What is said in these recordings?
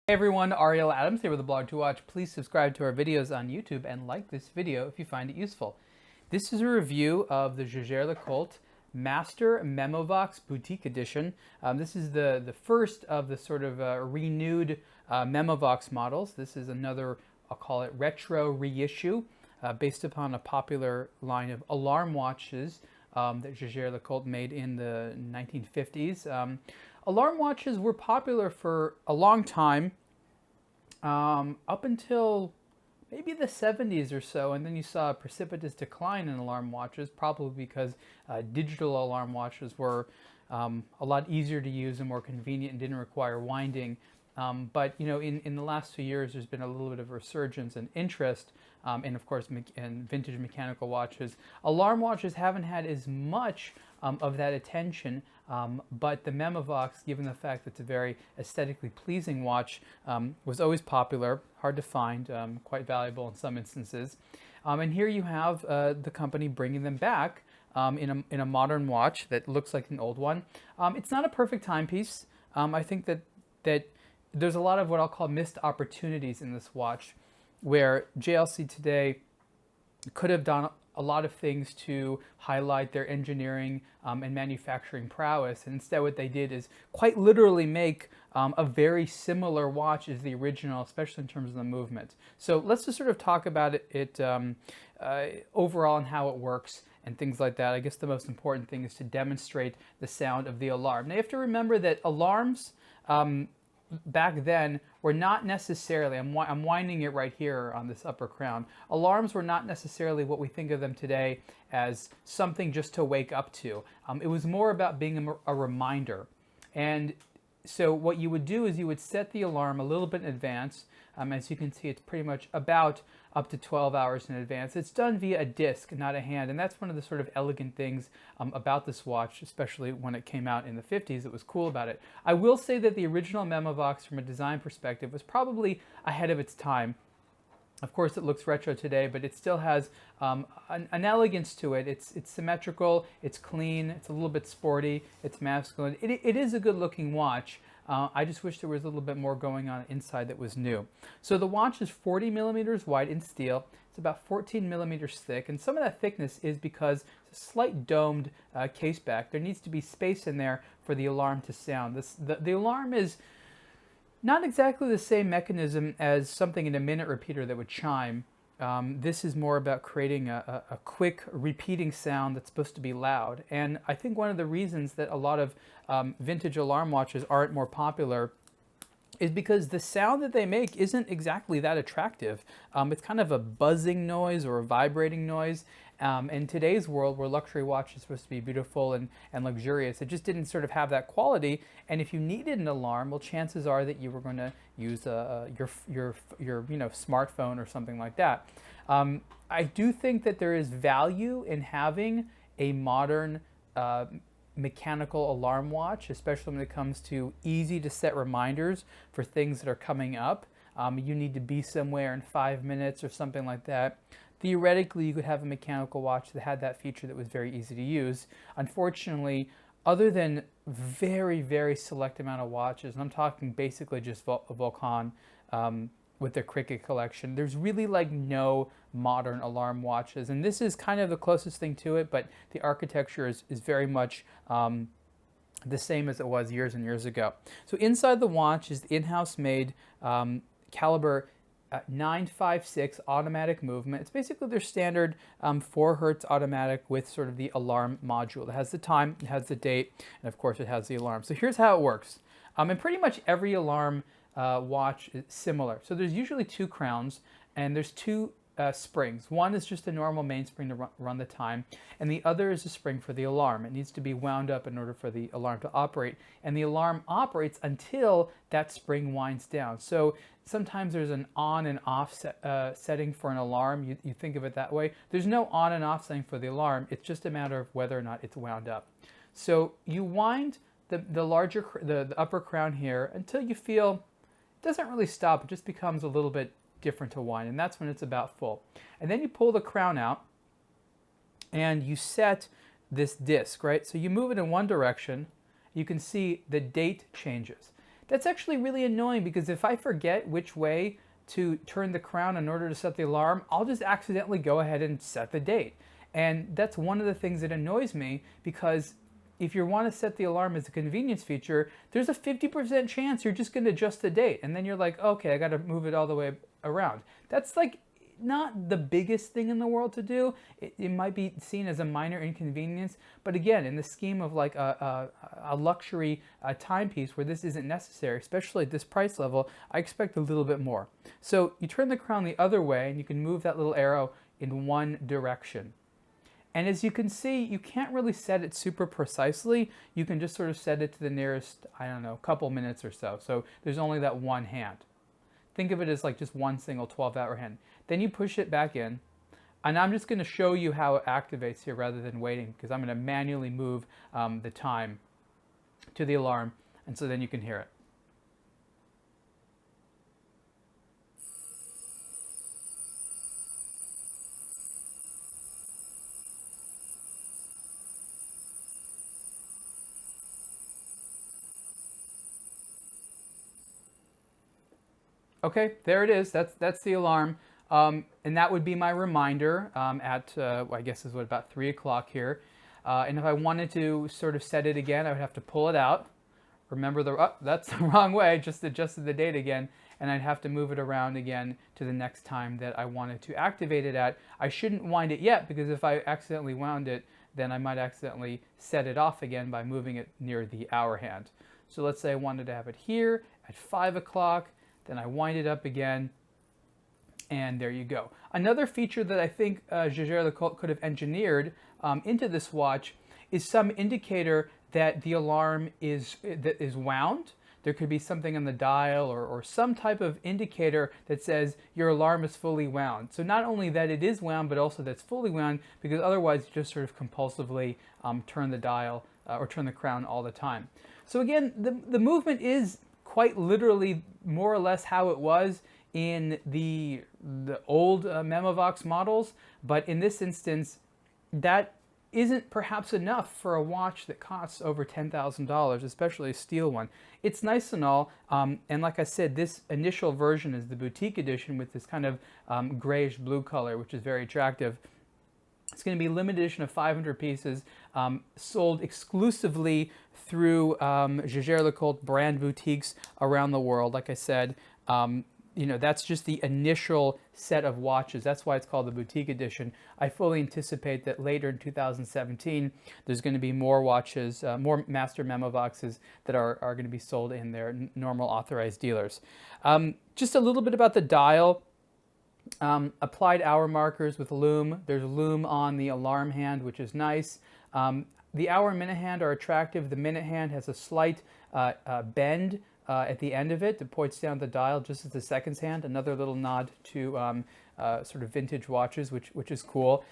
Hey everyone, Ariel Adams here with aBlogtoWatch. Please subscribe to our videos on YouTube and like this video if you find it useful. This is a review of the Jaeger-LeCoultre Master Memovox Boutique Edition. This is the first of the sort of renewed Memovox models. This is another, I'll call it retro reissue, based upon a popular line of alarm watches that Jaeger-LeCoultre made in the 1950s. Alarm watches were popular for a long time, up until maybe the 70s or so, and then you saw a precipitous decline in alarm watches, probably because digital alarm watches were a lot easier to use and more convenient and didn't require winding. But you know, in the last few years, there's been a little bit of resurgence and interest in, of course, in vintage mechanical watches. Alarm watches haven't had as much of that attention, but the Memovox, given the fact that it's a very aesthetically pleasing watch, was always popular, hard to find, quite valuable in some instances. And here you have the company bringing them back in a modern watch that looks like an old one. It's not a perfect timepiece. I think that there's a lot of what I'll call missed opportunities in this watch, where JLC today could have done a lot of things to highlight their engineering and manufacturing prowess, and instead what they did is quite literally make a very similar watch as the original, especially in terms of the movement. So let's just sort of talk about it overall and how it works and things like that. I guess the most important thing is to demonstrate the sound of the alarm. Now you have to remember that alarms back then were not necessarily, I'm winding it right here on this upper crown, alarms were not necessarily what we think of them today as something just to wake up to. It was more about being a reminder. And so what you would do is you would set the alarm a little bit in advance. As you can see, it's pretty much about up to 12 hours in advance. It's done via a disc, not a hand, and that's one of the sort of elegant things about this watch, especially when it came out in the 50s. It was cool about it. I will say that the original Memovox, from a design perspective, was probably ahead of its time. Of course, it looks retro today, but it still has an elegance to it. It's symmetrical, it's clean, it's a little bit sporty, it's masculine. It is a good-looking watch. I just wish there was a little bit more going on inside that was new. So the watch is 40 millimeters wide in steel. It's about 14 millimeters thick, and some of that thickness is because it's a slight domed case back. There needs to be space in there for the alarm to sound. The alarm is not exactly the same mechanism as something in a minute repeater that would chime. This is more about creating a quick repeating sound that's supposed to be loud. And I think one of the reasons that a lot of vintage alarm watches aren't more popular is because the sound that they make isn't exactly that attractive. It's kind of a buzzing noise or a vibrating noise. In today's world, where luxury watch is supposed to be beautiful and luxurious, it just didn't sort of have that quality. And if you needed an alarm, well, chances are that you were going to use your smartphone or something like that. I do think that there is value in having a modern mechanical alarm watch, especially when it comes to easy to set reminders for things that are coming up. You need to be somewhere in 5 minutes or something like that. Theoretically, you could have a mechanical watch that had that feature that was very easy to use. Unfortunately, other than very, very select amount of watches, and I'm talking basically just Volcan with their Cricket collection, there's really like no modern alarm watches. And this is kind of the closest thing to it, but the architecture is very much the same as it was years and years ago. So inside the watch is the in-house made caliber 956 automatic movement. It's basically their standard 4 Hertz automatic with sort of the alarm module. It has the time, it has the date, and of course it has the alarm. So here's how it works. And pretty much every alarm watch is similar. So there's usually 2 crowns, and there's 2 springs. One is just a normal mainspring to run the time, and the other is a spring for the alarm. It needs to be wound up in order for the alarm to operate, and the alarm operates until that spring winds down. So sometimes there's an on and off setting for an alarm. You think of it that way. There's no on and off setting for the alarm. It's just a matter of whether or not it's wound up. So you wind the upper crown here until you feel it doesn't really stop. It just becomes a little bit different to wind, and that's when it's about full. And then you pull the crown out and you set this disc, right? So you move it in one direction, you can see the date changes. That's actually really annoying because if I forget which way to turn the crown in order to set the alarm, I'll just accidentally go ahead and set the date. And that's one of the things that annoys me, because if you want to set the alarm as a convenience feature, there's a 50% chance you're just going to adjust the date. And then you're like, okay, I got to move it all the way around. That's like not the biggest thing in the world to do. It might be seen as a minor inconvenience, but again, in the scheme of like a luxury timepiece where this isn't necessary, especially at this price level, I expect a little bit more. So you turn the crown the other way and you can move that little arrow in one direction. And as you can see, you can't really set it super precisely. You can just sort of set it to the nearest, I don't know, couple minutes or so. So there's only that one hand. Think of it as like just one single 12-hour hand. Then you push it back in, and I'm just going to show you how it activates here rather than waiting, because I'm going to manually move the time to the alarm, and so then you can hear it. Okay, there it is. That's the alarm. And that would be my reminder at, I guess is what, about 3 o'clock here. And if I wanted to sort of set it again, I would have to pull it out. Remember that's the wrong way, just adjusted the date again. And I'd have to move it around again to the next time that I wanted to activate it at. I shouldn't wind it yet, because if I accidentally wound it, then I might accidentally set it off again by moving it near the hour hand. So let's say I wanted to have it here at 5 o'clock. Then I wind it up again, and there you go. Another feature that I think Jaeger-LeCoultre could have engineered into this watch is some indicator that the alarm is wound. There could be something on the dial or some type of indicator that says your alarm is fully wound. So not only that it is wound, but also that it's fully wound, because otherwise you just sort of compulsively turn the dial or turn the crown all the time. So again, the movement is quite literally more or less how it was in the old Memovox models, but in this instance, that isn't perhaps enough for a watch that costs over $10,000, especially a steel one. It's nice and all, and like I said, this initial version is the boutique edition with this kind of grayish blue color, which is very attractive. It's going to be a limited edition of 500 pieces, sold exclusively through Jaeger-LeCoultre brand boutiques around the world. Like I said, you know, that's just the initial set of watches. That's why it's called the boutique edition. I fully anticipate that later in 2017, there's going to be more watches, more Master Memovoxes that are going to be sold in their normal authorized dealers. Just a little bit about the dial. Applied hour markers with loom. There's loom on the alarm hand, which is nice. The hour and minute hand are attractive. The minute hand has a slight bend at the end of it that points down the dial, just as the seconds hand. Another little nod to sort of vintage watches, which is cool.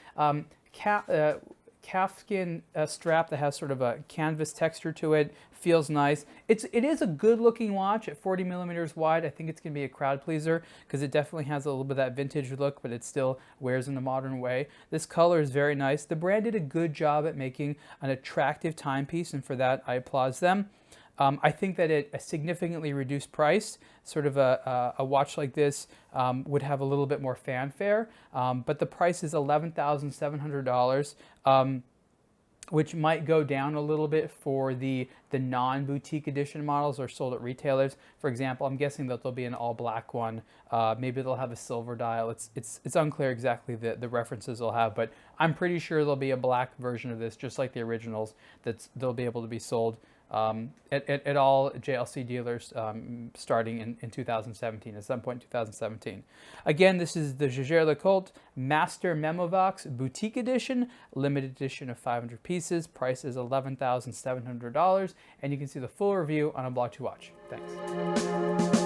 Calfskin strap that has sort of a canvas texture to it. Feels nice. It is a good looking watch at 40 millimeters wide. I think it's going to be a crowd pleaser because it definitely has a little bit of that vintage look, but it still wears in a modern way. This color is very nice. The brand did a good job at making an attractive timepiece, and for that I applaud them. I think that at a significantly reduced price, sort of a watch like this would have a little bit more fanfare, but the price is $11,700, which might go down a little bit for the non-boutique edition models or sold at retailers. For example, I'm guessing that there'll be an all-black one. Maybe they'll have a silver dial. It's unclear exactly the references they'll have, but I'm pretty sure there'll be a black version of this, just like the originals, they'll be able to be sold at all JLC dealers starting in 2017, at some point in 2017. Again, this is the Jaeger-LeCoultre Master Memovox Boutique Edition, limited edition of 500 pieces. Price is $11,700, and you can see the full review on aBlogtoWatch. Thanks.